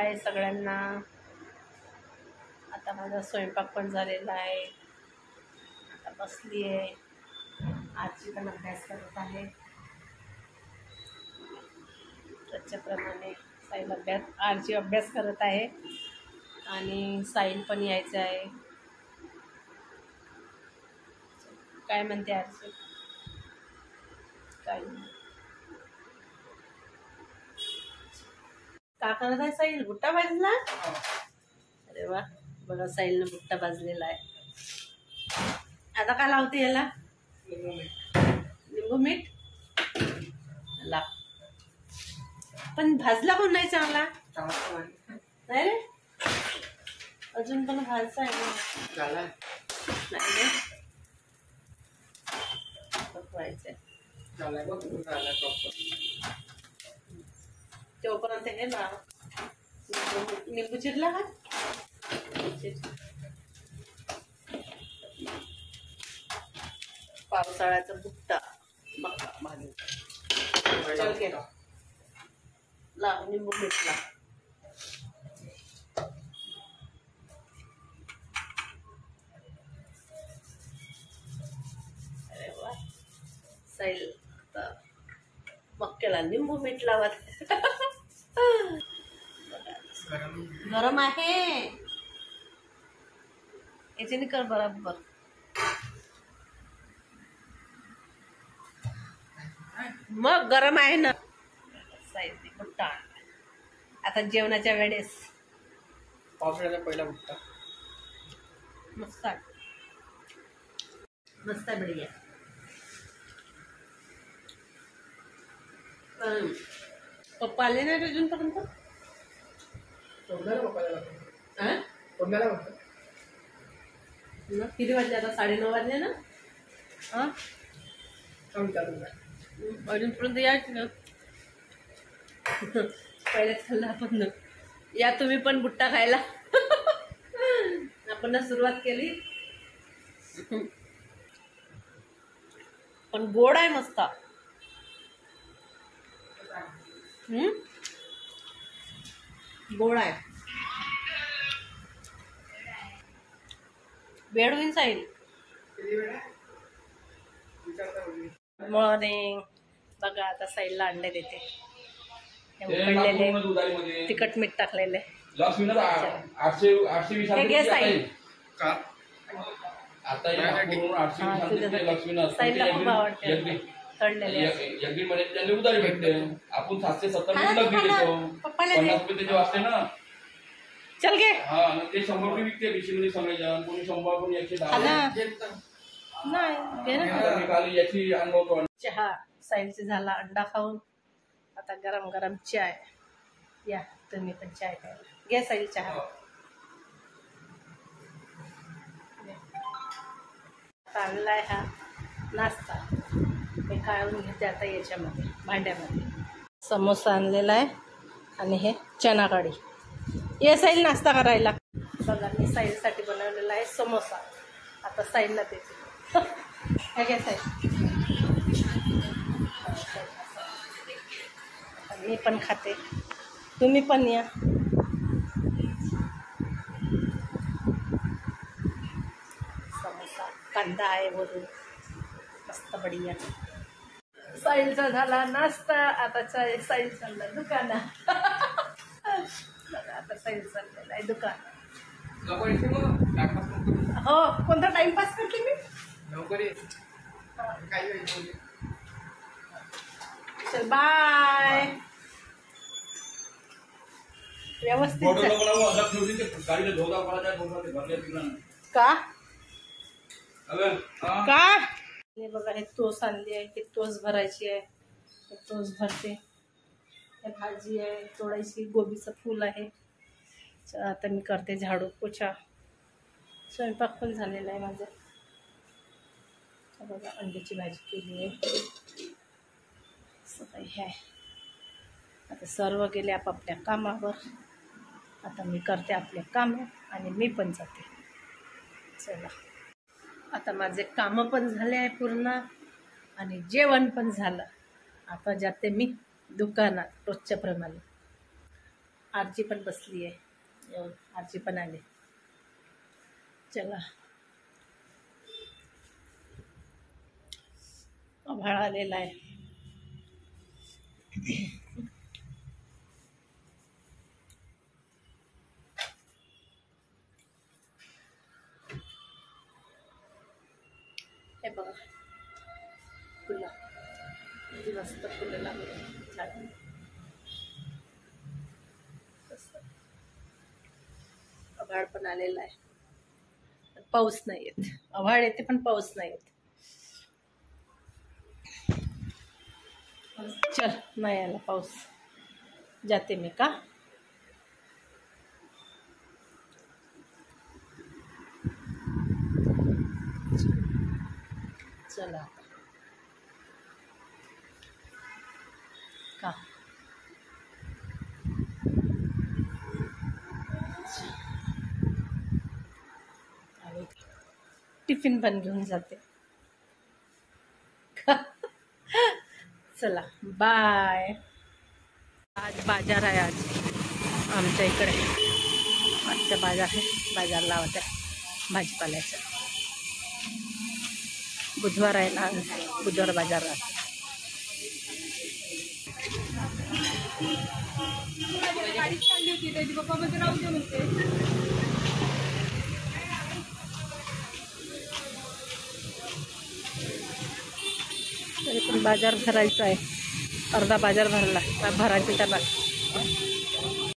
हाय सगळ्यांना. आता माझा स्वयंपाक पण झालेला आहे. आता बसली आहे. आजी पण अभ्यास करत आहे. त्याच्याप्रमाणे साईल आजी अभ्यास करत आहे आणि साईल पण यायचं आहे. काय म्हणते आजी? काय का करत आहे साईल? बुट्टा भाजला? अरे वा, बघा साईलनं बुट्टा भाजलेला आहे. आता काय लावते याला? लिंबू मीठ ला. पण भाजला पण नाही चांगला. नाही रे, अजून पण भाजचा आहे ना. नाही पकवायचंय तोपर्यंत हे ना निंबू चिरला का? पावसाळ्याचा बुट्टा मका भाजून चल घे लाव. निंबू मीठला साईल आता मक्याला निंबू मीठ लावत. गरम आहे याच्याने कर बरोबर. मग गरम आहे ना. साईल बुट्टा आता जेवणाच्या वेळेस पावसाळ्याचा पहिला बुट्टा मस्त मस्त बढिया. पप्पा आले ना अजूनपर्यंत? किती वाजले आता? 9:30 वाजले ना. अजूनपर्यंत यायचं ना. पहिले खाल्ला आपण. या तुम्ही पण बुट्टा खायला. आपण सुरुवात केली पण गोड आहे मस्त. गोड आहे. वेळ होईल साईल. मॉर्निंग. बघा आता साईलला अंडे देते. उकडलेले तिखट मीठ टाकलेले. हे घे साईल. साईलला खूप आवडते तळलेले. उधारी भेटते. आपण 770 लग्न देतो. 50 रुपये त्याचे वाचते ना. चल घे. हा ते 100 रुपये विकते. भिशीमध्ये सगळेजण कोणी 100 कोणी 110. नाही काल याची अनुभव. चहा साईलचे झाला. अंडा खाऊन आता गरम गरम चाय. या तुम्ही पण चाय प्यायला. घे साईल चहा. चाललाय हा नाश्ता. हे काढून घेते आता याच्यामध्ये भांड्यामध्ये. समोसा आणलेला आहे आणि हे चना कढी. ये साईल नाश्ता करायला. बघा मी साईलसाठी बनवलेला आहे समोसा. आता साईलला देते. हे घ्या साईल. मी पण खाते. तुम्ही पण या. समोसा कांदा आहे वरून मस्त बढिया. साईलचा झाला नाश्ता. आता साईल चालला दुकानात. आता साईल चाललेला आहे दुकानात. हो कोणता टाइमपास करते मी. चल बाय. व्यवस्थित का का हे बघा. हे तोस आणली आहे. हे तोस भरायची आहे. हे तोस भरते. हे भाजी आहे तोडायची. गोबीचं फूल आहे. आता मी करते झाडू पोछा. स्वयंपाक पण झालेला आहे माझं. बघा अंड्याची भाजी केली आहे. असं काही आहे. आता सर्व गेले आपापल्या कामावर. आता मी करते आपले कामं आणि मी पण जाते. चला आता माझे कामं पण झाले आहे पूर्ण आणि जेवण पण झालं. आता जाते मी दुकानात रोजच्या प्रमाणे. आरची पण बसली आहे, आरची पण आली. चला, आभाळ आलेला आहे. हे बघा फुलं किती मस्त फुलं लागले, छान. आभाळ पण आलेला आहे, पाऊस नाही येत. आभाळ येते पण पाऊस नाही येत. चल, नाही आला पाऊस, जाते मी का. चला का आणि टिफिन पण घेऊन जाते. चला बाय. आज बाजार आहे, आज आमच्या इकडे आजचा बाजार आहे. बाजार लावत आहे भाजीपाल्याचा. बुधवार आहे ना, बुधवार बाजार राहतो. तरी पण बाजार भरायचा आहे. अर्धा बाजार भरला, भरायचं त्याला.